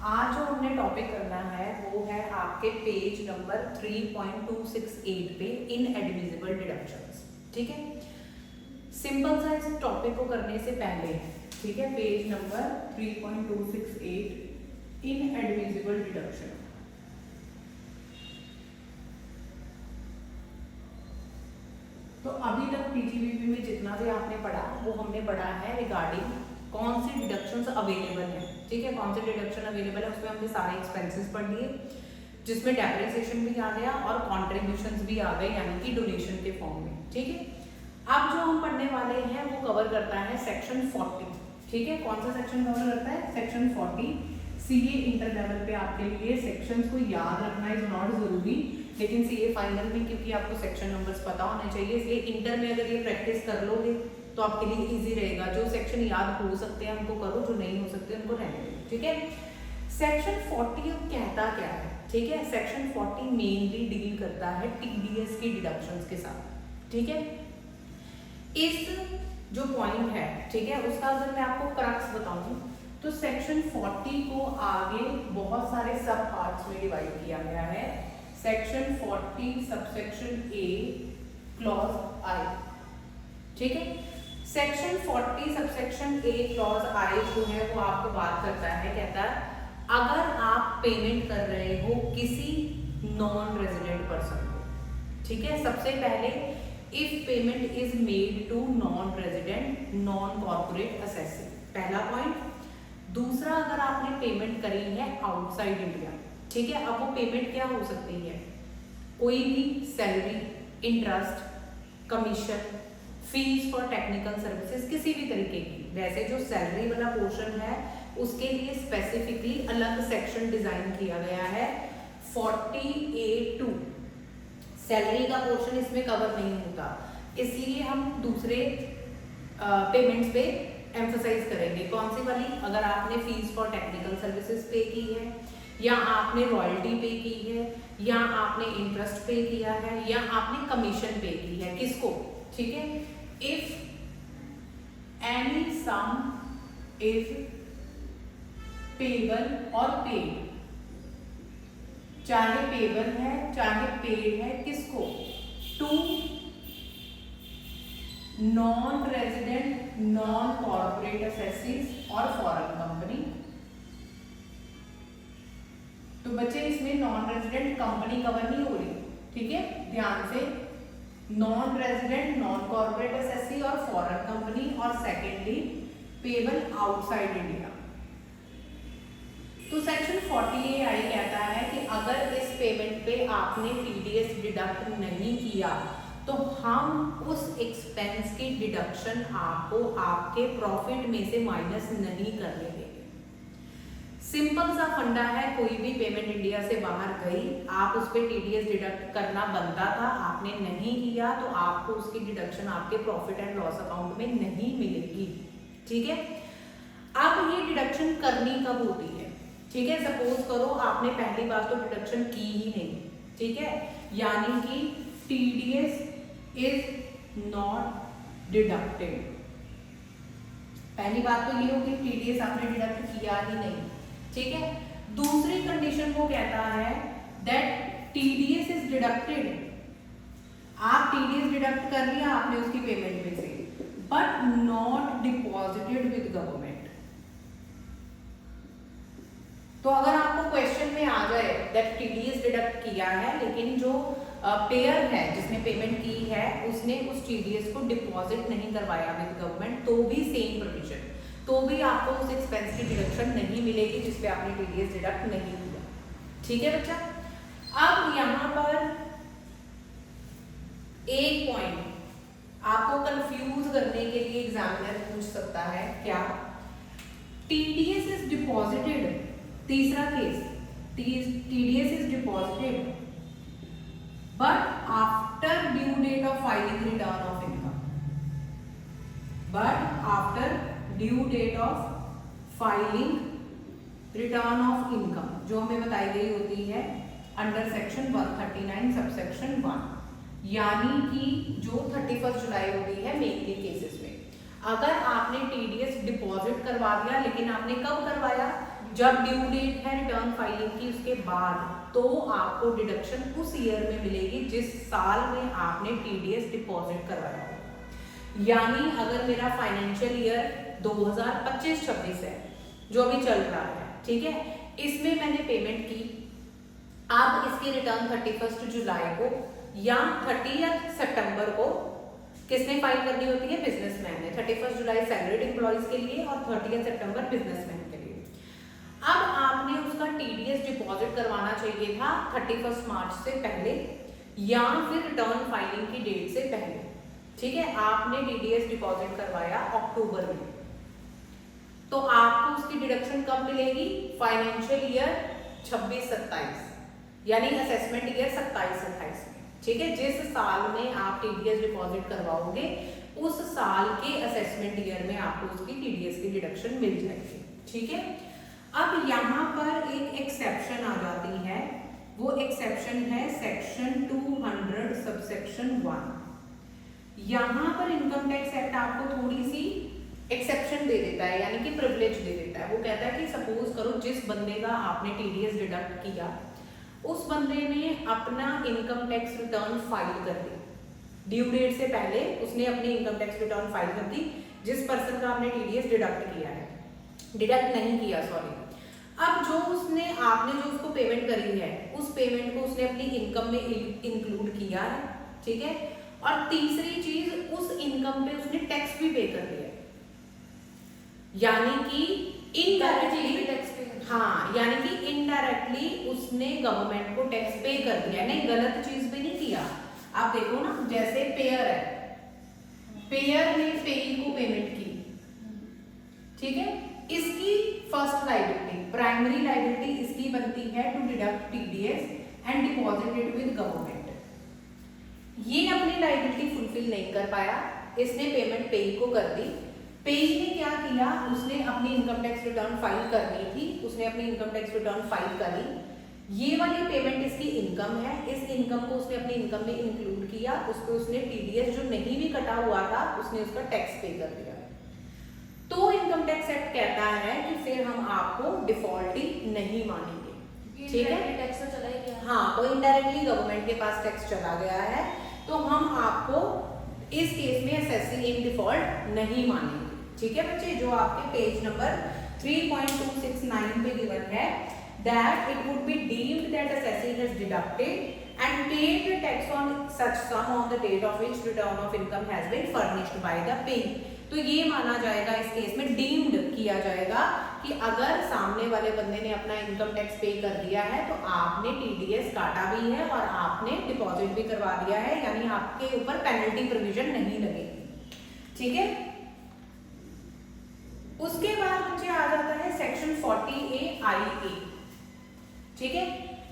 आज जो हमने टॉपिक करना है वो है आपके पेज नंबर 3.268 पे इनएडमिसिबल डिडक्शंस। ठीक है, सिंपल सा इस टॉपिक को करने से पहले, ठीक है, पेज नंबर 3.268 इनएडमिसिबल डिडक्शन। तो अभी तक पीजीबीपी में जितना भी आपने पढ़ा वो हमने पढ़ा है रिगार्डिंग कौन सी डिडक्शंस अवेलेबल है। ठीक है, कौन से डिडक्शन अवेलेबल है उसमें हमने सारे एक्सपेंसेस पढ़ लिए, जिसमें डेप्रिसिएशन भी आ गया और कॉन्ट्रीब्यूशंस भी आ गए, यानी कि डोनेशन के फॉर्म में। ठीक है, अब जो हम पढ़ने वाले हैं वो कवर करता है सेक्शन 40। ठीक है, कौन सा सेक्शन कवर करता है? सेक्शन 40। सीए इंटर लेवल पे आपके लिए सेक्शंस को याद रखना इज नॉट जरूरी, लेकिन सीए फाइनल में क्योंकि आपको सेक्शन नंबर्स पता होने चाहिए, इसलिए इंटर में अगर ये प्रैक्टिस कर लोगे तो आपके लिए इजी रहेगा। जो सेक्शन याद हो सकते हैं उनको करो, जो नहीं हो सकते उनको रहने दो। ठीक है, सेक्शन 40 अब कहता क्या है? ठीक है, सेक्शन 40 मेनली डील करता है टीडीएस की डिडक्शंस के साथ। ठीक है, इस जो पॉइंट है, ठीक है, उसका अगर मैं आपको क्रक्स बताऊं तो सेक्शन 40 को आगे बहुत सारे सब पार्ट्स में डिवाइड किया गया है। सेक्शन 40 सबसेक्शन ए क्लॉज आई। ठीक है, सेक्शन 40 सबसेक्शन ए क्लॉज आई जो है वो आपको बात करता है, कहता है अगर आप पेमेंट कर रहे हो किसी नॉन रेजिडेंट पर्सन को, ठीक है, सबसे पहले if payment is made to non resident non corporate assessee, पहला पॉइंट। दूसरा, अगर आपने पेमेंट करी है आउटसाइड इंडिया, ठीक है, अब वो पेमेंट क्या हो सकती है? कोई भी salary, interest, commission, fees for technical services, किसी भी तरीके की। वैसे जो सैलरी वाला पोर्शन है उसके लिए स्पेसिफिकली अलग सेक्शन डिजाइन किया गया है 40A2। सैलरी का पोर्शन इसमें कवर नहीं होता, इसलिए हम दूसरे पेमेंट्स पे एम्फसाइज करेंगे। कौन सी वाली? अगर आपने फीस फॉर टेक्निकल सर्विसेज पे की है, या आपने रॉयल्टी पे की है, या आपने इंटरेस्ट पे किया है, या आपने कमीशन पे की है, किसको? ठीक है, if any sum is payable और पेड, चाहे पेबल है चाहे पेड है, किसको? To non resident non corporate assessees और फॉरेन कंपनी। तो बच्चे इसमें नॉन रेजिडेंट कंपनी कवर नहीं हो रही, ठीक है, ध्यान से। Non resident non corporate assessee और फॉरेन कंपनी, और सेकेंडली पेबल आउटसाइड इंडिया। तो सेक्शन 40A कहता है कि अगर इस पेमेंट पे आपने टीडीएस डिडक्ट नहीं किया तो हम उस एक्सपेंस की डिडक्शन आपको आपके प्रॉफिट में से माइनस नहीं करने देंगे। सिंपल सा फंडा है, कोई भी पेमेंट इंडिया से बाहर गई, आप उस पर टीडीएस डिडक्ट करना बनता था, आपने नहीं किया तो आपको उसकी डिडक्शन आपके प्रॉफिट एंड लॉस अकाउंट में नहीं मिलेगी। ठीक है, अब ये डिडक्शन करनी कब होती है? ठीक है, सपोज करो आपने पहली बार तो डिडक्शन की ही नहीं, ठीक है, यानी कि टीडीएस इज नॉट डिडक्टेड। पहली बात तो ये होगी टीडीएस आपने डिडक्ट किया ही नहीं। ठीक है, दूसरी कंडीशन को कहता है दैट टीडीएस इज डिडक्टेड। आप टीडीएस डिडक्ट कर लिया आपने उसकी पेमेंट में से, but not deposited with government. तो अगर आपको क्वेश्चन में आ जाए दैट टीडीएस डिडक्ट किया है लेकिन जो पेयर है जिसने पेमेंट की है उसने उस टीडीएस को डिपॉजिट नहीं करवाया विद गवर्नमेंट, तो भी सेम प्रोविजन, तो भी आपको उस एक्सपेंस की डिडक्शन नहीं मिलेगी जिसपे आपने टीडीएस डिडक्ट नहीं किया। ठीक है बच्चा, अब यहाँ पर एक पॉइंट आपको कंफ्यूज करने के लिए एग्जामिनर पूछ सकता है, क्या? टीडीएस इज डिपॉजिटेड, तीसरा case, TDS is deposited but after due date of filing return of income, but after due date of filing return of income जो हमें बताई गई होती है अंडर सेक्शन 139 सबसेक्शन 1, यानी कि जो 31 जुलाई होती है मेनली केसेस में। अगर आपने टीडीएस डिपॉजिट करवा दिया, लेकिन आपने कब करवाया? जब ड्यू डेट है रिटर्न फाइलिंग की उसके बाद, तो आपको डिडक्शन उस ईयर में मिलेगी जिस साल में आपने टीडीएस डिपॉजिट करवाया हो। यानी अगर मेरा फाइनेंशियल ईयर 2025-26 है जो अभी चल रहा है, ठीक है, इसमें मैंने पेमेंट की, अब इसकी रिटर्न 31 जुलाई को या 30 सितंबर को किसने फाइल करनी होती है? बिजनेसमैन ने। 31 जुलाई सैलरीड एम्प्लॉइज के लिए और 30 सितंबर बिजनेसमैन के लिए। अब आपने उसका टीडीएस डिपॉजिट करवाना चाहिए था 31 मार्च से पहले या फिर रिटर्न फाइलिंग की डेट से पहले, ठीक है। आपने टीडीएस डिपॉजिट करवाया अक्टूबर में, तो आपको उसकी डिडक्शन कब मिलेगी? फाइनेंशियल ईयर 26-27 यानी असेसमेंट ईयर 27-28 में, ठीक है। जिस साल में आप टीडीएस डिपॉजिट करवाओगे उस साल के असेसमेंट ईयर में आपको उसकी टीडीएस की डिडक्शन मिल जाएगी, ठीक है। अब यहाँ पर एक एक्सेप्शन आ जाती है, वो एक्सेप्शन है सेक्शन 200 सबसेक्शन 1। यहाँ पर इनकम टैक्स एक्ट आपको थोड़ी सी एक्सेप्शन दे देता है, यानी कि प्रिविलेज दे देता है। वो कहता है कि सपोज करो जिस बंदे का आपने टीडीएस डिडक्ट किया, उस बंदे ने अपना इनकम टैक्स रिटर्न फाइल कर दी ड्यू डेट से पहले, उसने अपनी इनकम टैक्स रिटर्न फाइल कर दी। जिस पर्सन का आपने टीडीएस डिडक्ट किया है, डिडक्ट नहीं किया सॉरी, अब जो उसने आपने जो उसको पेमेंट करी है उस पेमेंट को उसने अपनी इनकम में इंक्लूड किया है, ठीक है। और तीसरी चीज, उस इनकम पे उसने टैक्स भी पे कर दिया है, यानी कि इनडायरेक्टली टैक्स पे, हाँ, यानी कि इनडायरेक्टली उसने गवर्नमेंट को टैक्स पे कर दिया। नहीं, गलत चीज भी नहीं किया। आप देखो ना, जैसे पेयर है, पेयर ने पेई को पेमेंट की, ठीक है, इसकी फर्स्ट लायबिलिटी, प्राइमरी लायबिलिटी इसकी बनती है to deduct TDS and deposit it with government. ये अपनी लायबिलिटी फुलफिल नहीं कर पाया, इसने पेमेंट पेई को कर दी। पेई ने क्या किया? उसने अपनी इनकम टैक्स रिटर्न फाइल करनी थी, उसने अपनी इनकम टैक्स रिटर्न फाइल करी। ये वाली पेमेंट इसकी इनकम है, इस इनकम को उसने अपनी इनकम में इंक्लूड किया, उसको उसने टीडीएस जो नहीं भी कटा हुआ था उसने उसका टैक्स पे कर दिया। तो इनकम टैक्स एक्ट कहता है कि फिर हम आपको डिफॉल्टी नहीं मानेंगे, ठीक है। टैक्स तो चला ही गया, हाँ, तो इनडायरेक्टली गवर्नमेंट के पास टैक्स चला गया है, तो हम आपको इस केस में एसएससी इन डिफॉल्ट नहीं मानेंगे, ठीक है बच्चे। जो आपके पेज नंबर 3.269 पे गिवन है, that it would be deemed that assessee has deducted and paid the tax on such sum on the date of which return of income has been furnished by the payee। तो ये माना जाएगा, इस case में deemed किया जाएगा कि अगर सामने वाले बंदे ने अपना इनकम टैक्स पे कर दिया है तो आपने टीडीएस काटा भी है और आपने डिपॉजिट भी करवा दिया है, यानी आपके ऊपर पेनल्टी प्रोविजन नहीं लगेगी, ठीक है। उसके बाद मुझे आ जाता है सेक्शन 40A(IA), ठीक है।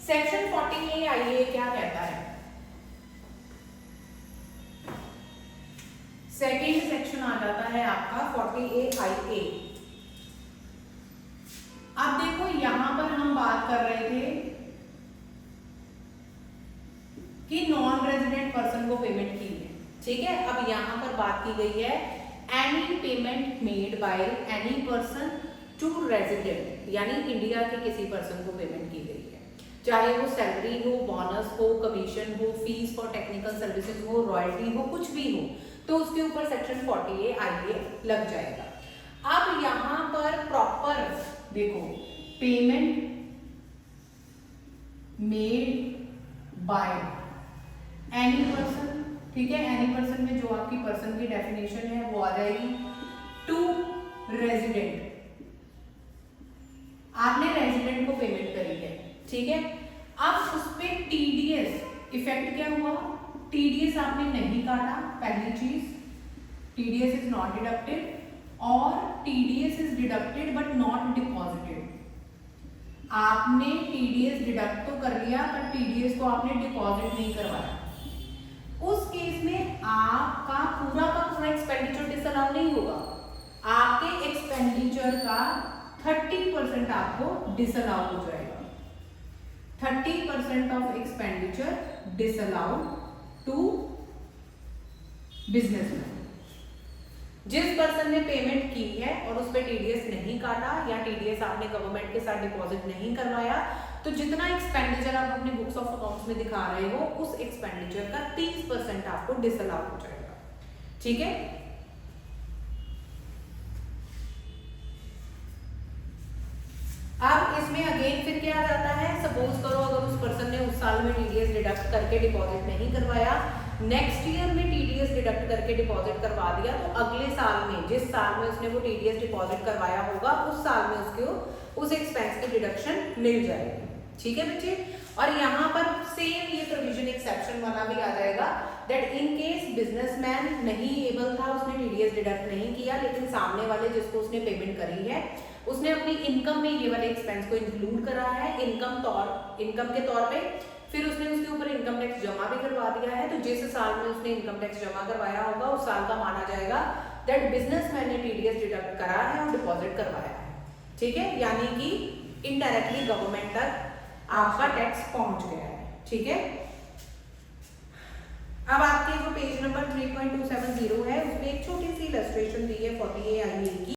सेक्शन 40A(IA) क्या कहता है? सेकेंड सेक्शन आ जाता है आपका 40A(IA). अब देखो यहां पर हम बात कर रहे थे कि नॉन रेजिडेंट पर्सन को पेमेंट की है, ठीक है। अब यहां पर बात की गई है any payment made by any person to resident, यानी इंडिया के किसी पर्सन को पेमेंट की गई है, चाहे वो सैलरी हो, बोनस हो, कमीशन हो, फीस फॉर टेक्निकल सर्विसेज हो, रॉयल्टी हो, कुछ भी हो, तो उसके ऊपर सेक्शन 40A(IA) लग जाएगा। अब यहां पर प्रॉपर देखो, payment made by any person, ठीक है। एनी पर्सन में जो आपकी पर्सन की डेफिनेशन है वो आ जाएगी टू रेजिडेंट, आपने रेजिडेंट को पेमेंट करी है, ठीक है। अब उस पे टीडीएस इफेक्ट क्या हुआ? टीडीएस आपने नहीं काटा, पहली चीज, टीडीएस इज नॉट डिडक्टेड, और TDS is deducted but not deposited. आपने टीडीएस डिडक्ट तो कर लिया पर टीडीएस को आपने डिपॉजिट नहीं करवाया। उस केस में आपका पूरा का पूरा एक्सपेंडिचर डिसअलाउ नहीं होगा, आपके एक्सपेंडिचर का 30% आपको डिसअलाउ हो जाएगा। 30% of expenditure disallow to businessman, जिस पर्सन ने पेमेंट की है और उस पर टीडीएस नहीं काटा या टीडीएस आपने गवर्नमेंट के साथ डिपॉजिट नहीं करवाया, तो जितना एक्सपेंडिचर आप अपने बुक्स ऑफ अकाउंट्स में दिखा रहे हो उस एक्सपेंडिचर का 30% आपको डिसअलाउ हो जाएगा। ठीक है, अब इसमें अगेन फिर क्या आ जाता है, सपोज करो अगर उस पर्सन ने उस साल में टीडीएस डिडक्ट करके डिपॉजिट नहीं करवाया, नेक्स्ट ईयर में टीडीएस डिडक्ट करके डिपॉजिट करवा दिया, तो अगले साल में जिस साल में उसने वो टीडीएस डिपॉजिट करवाया होगा उस साल में उसको उस एक्सपेंस की डिडक्शन मिल जाएगी। ठीक है बच्चे, और यहाँ पर सेम ये प्रोविजन एक्सेप्शन वाला भी आ जाएगा दैट इन केस बिजनेसमैन नहीं एबल था, उसने टीडीएस डिडक्ट नहीं किया, लेकिन सामने वाले जिसको उसने पेमेंट करी है उसने अपनी इनकम में ये वाले एक्सपेंस को इंक्लूड करा है इनकम के तौर पे, फिर उसने उसके ऊपर इनकम टैक्स जमा भी करवा दिया है, तो जिस साल में उसने इनकम टैक्स जमा करवाया होगा उस साल का माना जाएगा दैट बिजनेसमैन ने टीडीएस डिडक्ट करा है और डिपॉजिट करवाया है। ठीक है, यानी कि इनडायरेक्टली गवर्नमेंट तक आपका टैक्स पहुंच गया है। ठीक है, अब आपके जो पेज नंबर 3.270 है उसमें एक छोटी सी इलस्ट्रेशन दी है 40A की।